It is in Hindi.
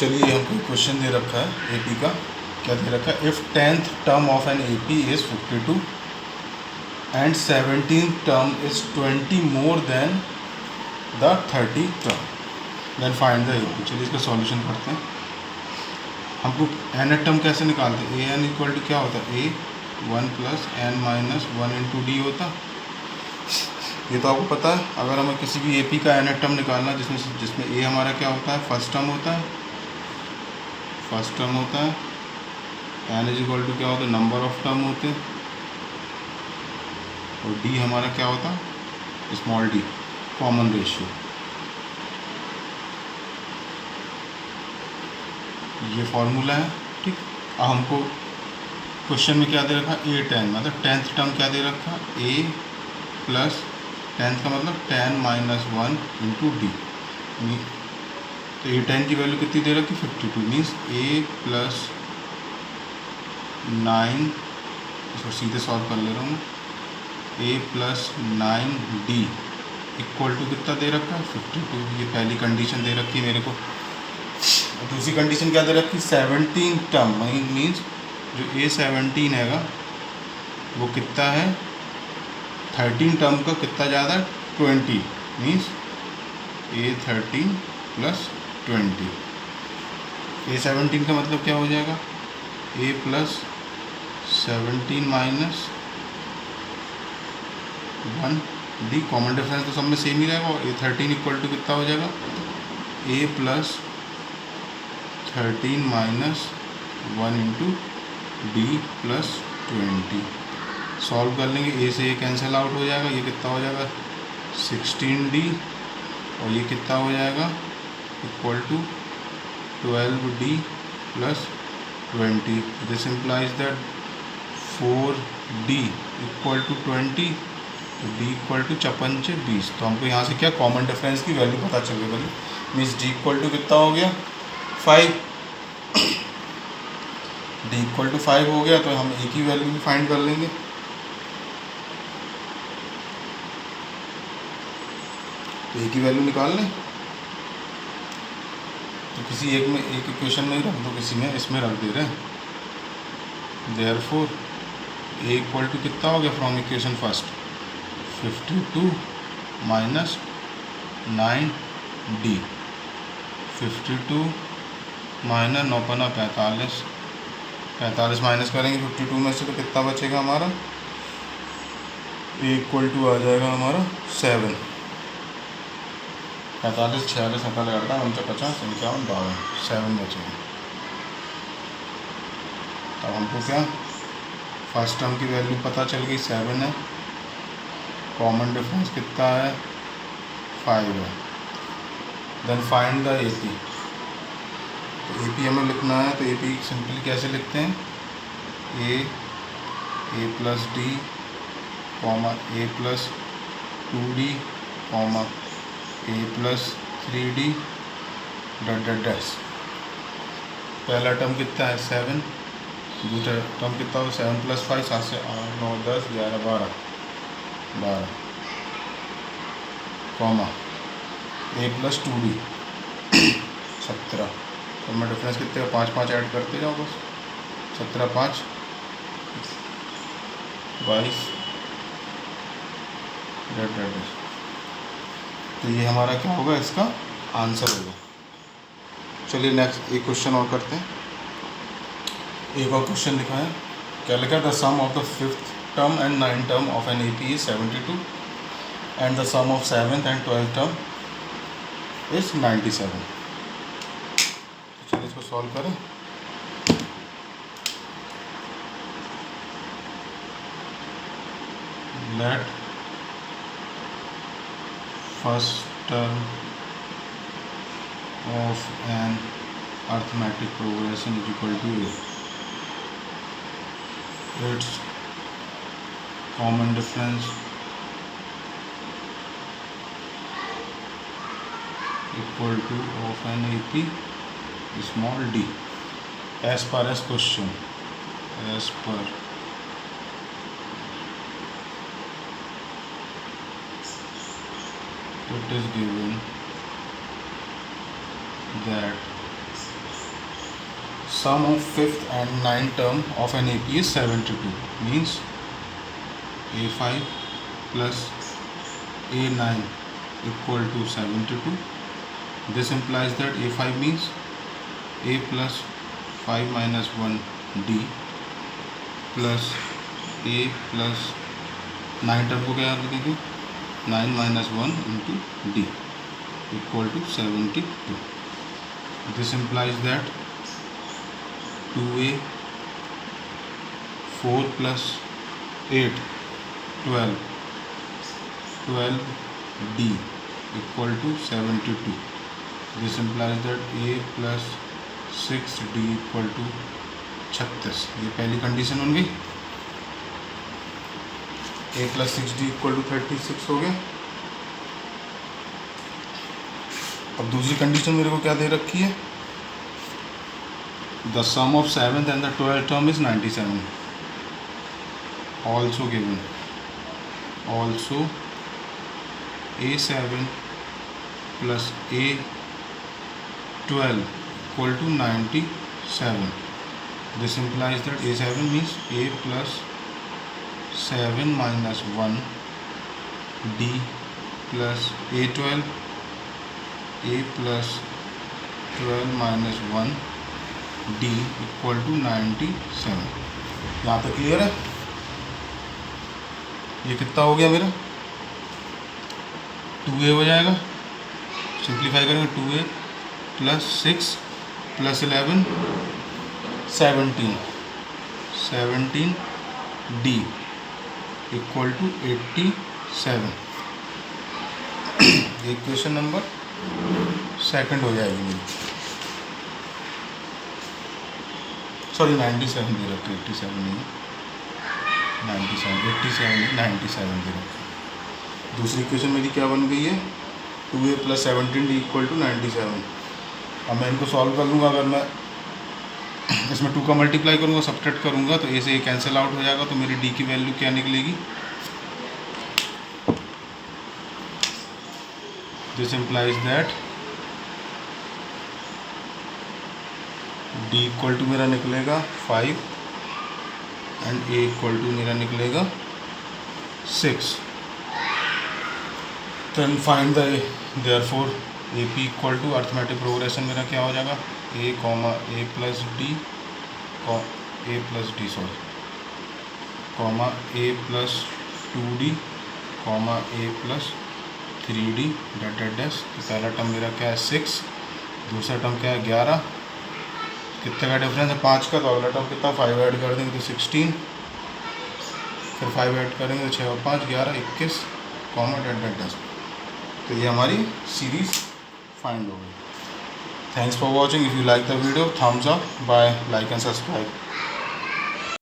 चलिए हमको क्वेश्चन दे रखा है एपी का। क्या दे रखा है? If 10th term of an AP is 52 and 17th term is 20 more than the 30th term, then find the AP. चलिए इसका सॉल्यूशन करते हैं। हमको एन टर्म कैसे निकालते हैं? ए एन इक्वल टू क्या होता है? A 1 plus N minus 1 into D होता। ये तो आपको पता है। अगर हमें किसी भी एपी का एन टर्म निकालना जिसमें ए हमारा क्या होता है? फर्स्ट टर्म होता है। फर्स्ट टर्म होता है। एन इज इक्वल टू क्या होता है? नंबर ऑफ टर्म होते हैं। और डी हमारा क्या होता है? Small D, common ratio. ये फॉर्मूला है, ठीक। अब हमको क्वेश्चन में क्या दे रखा है? ए 10, मतलब 10th टर्म क्या दे रखा है? ए प्लस 10th का मतलब 10 माइनस 1 इंटू डी। तो ए 10 की वैल्यू कितनी दे रखी? 52। मीन्स ए प्लस 9, इसको सीधे सॉल्व कर ले रहा हूँ। ए प्लस 9 डी इक्वल टू कितना दे रखा है? 52। ये पहली कंडीशन दे रखी है मेरे को। दूसरी कंडीशन क्या दे रखी? 17 टर्म, मीन्स जो ए 17 हैगा वो कितना है? 13 टर्म का कितना ज़्यादा है? 20। मीन्स ए 13 प्लस 20। ए 17 का मतलब क्या हो जाएगा? A plus 17 minus 1 D. Common difference तो सब में सेम ही रहेगा। और ए 13 इक्वल टू कितना हो जाएगा? A plus 13 minus 1 into D plus 20। Solve कर लेंगे। ए से ए कैंसिल आउट हो जाएगा। ये कितना हो जाएगा? 16D। और ये कितना हो जाएगा? Equal to 12D plus 20। This implies that 4D equal to 20, तो D इक्वल टू 55 20। तो हमको यहाँ से क्या कॉमन डिफरेंस की वैल्यू पता चल गई। मीन्स D इक्वल टू कितना हो गया? 5। D इक्वल टू 5 हो गया, तो हम A की वैल्यू भी फाइंड कर लेंगे। तो A की वैल्यू निकाल लें। तो किसी एक में, एक इक्वेशन में ही रख दो, किसी में इसमें रख दे रहे हैं। देयरफॉर A इक्वल टू कितना हो गया from equation first? 52 minus 9D। 52 minus 9 पना 45। 45 माइनस करेंगे 52 में से, तो कितना बचेगा हमारा? A इक्वल टू आ जाएगा हमारा 7। 45 46 47 48 49 51 52, 7 बचेगा। अब हमको क्या फर्स्ट टर्म की वैल्यू पता चल गई, 7 है। कॉमन डिफरेंस कितना है? 5 है। Then find the AP. तो एपी हमें लिखना है, तो एपी सिंपली कैसे लिखते हैं? A plus D comma A plus 2D comma A plus 3D dot dot dash. पहला टर्म कितना है? 7। दूसरा टर्म कितना हो? 7 प्लस 5, 7 से 8 9 10 11 12 कॉमा ए प्लस 2D 17। तो मैं डिफरेंस कितने का 5 5 ऐड करते जाओ बस। 17 5 22 डॉट डॉट डैश। तो ये हमारा क्या होगा? इसका आंसर होगा। चलिए नेक्स्ट एक क्वेश्चन और करते हैं। एक और क्वेश्चन लिखा है। क्या लिखा है? The sum of the 5th term and 9th term of an AP is 72 and the sum of 7th and 12th term is 97। तो चलिए इसको सॉल्व करें। Let first term of an arithmetic progression is equal to A. Its common difference equal to of an AP small d as per as question, as per it is given that sum of 5th and 9th term of an AP is 72, means A5 plus A9 equal to 72. This implies that A5 means A plus 5 minus 1 D plus A plus 9 term को क्या याद रखेंगे, 9 minus 1 into D equal to 72. This implies that 2A 4 plus 8 12 12D equal to 72. This implies that A plus 6D equal to 36. ये पहली कंडीशन बन गई. A plus 6D equal to 36 हो गया. अब दूसरी कंडीशन मेरे को क्या दे रखी है, the sum of 7th and the 12th term is 97. Also given, also A7 plus A12 equal to 97. This implies that A7 means A plus 7 minus 1 D plus A12 A plus 12 minus 1 D equal to 97. यहाँ तक क्लियर है. ये कितना हो गया मेरा, 2A हो जाएगा. सिंप्लीफाई करेंगे, 2A plus 6 plus 11 17 D equal to 87. ये क्वेश्चन नंबर सेकंड हो जाएगी मेरी. सॉरी 97 दे रखे, 87 नहीं, 97 87 97 दे रखे. दूसरी क्वेश्चन मेरी क्या बन गई है, 2A plus 17D equal to 97. अब मैं इनको सॉल्व कर लूँगा. अगर मैं इसमें 2 का मल्टीप्लाई करूँगा, सब्ट्रैक्ट करूँगा तो A से A कैंसिल आउट हो जाएगा. तो मेरी D की वैल्यू क्या निकलेगी, this implies that D equal to मेरा निकलेगा 5 एंड A इक्वल टू मेरा निकलेगा 6. Then find the A. Therefore AP equal to arithmetic progression मेरा क्या हो जाएगा, A comma A plus D comma A plus 2D comma A plus 3D dot dash. तो पहला टर्म मेरा क्या है 6, दूसरा टर्म क्या है 11. कितने का डिफरेंस है 5 का. तो अगला टर्म कितना 5 ऐड कर देंगे तो 16, फिर 5 ऐड करेंगे तो 6 और 5 11 21 कॉमा डैट डैट डैश. तो ये हमारी सीरीज़ फाइंड हो गई. Thanks for watching. If you like the video, thumbs up, bye, like and subscribe.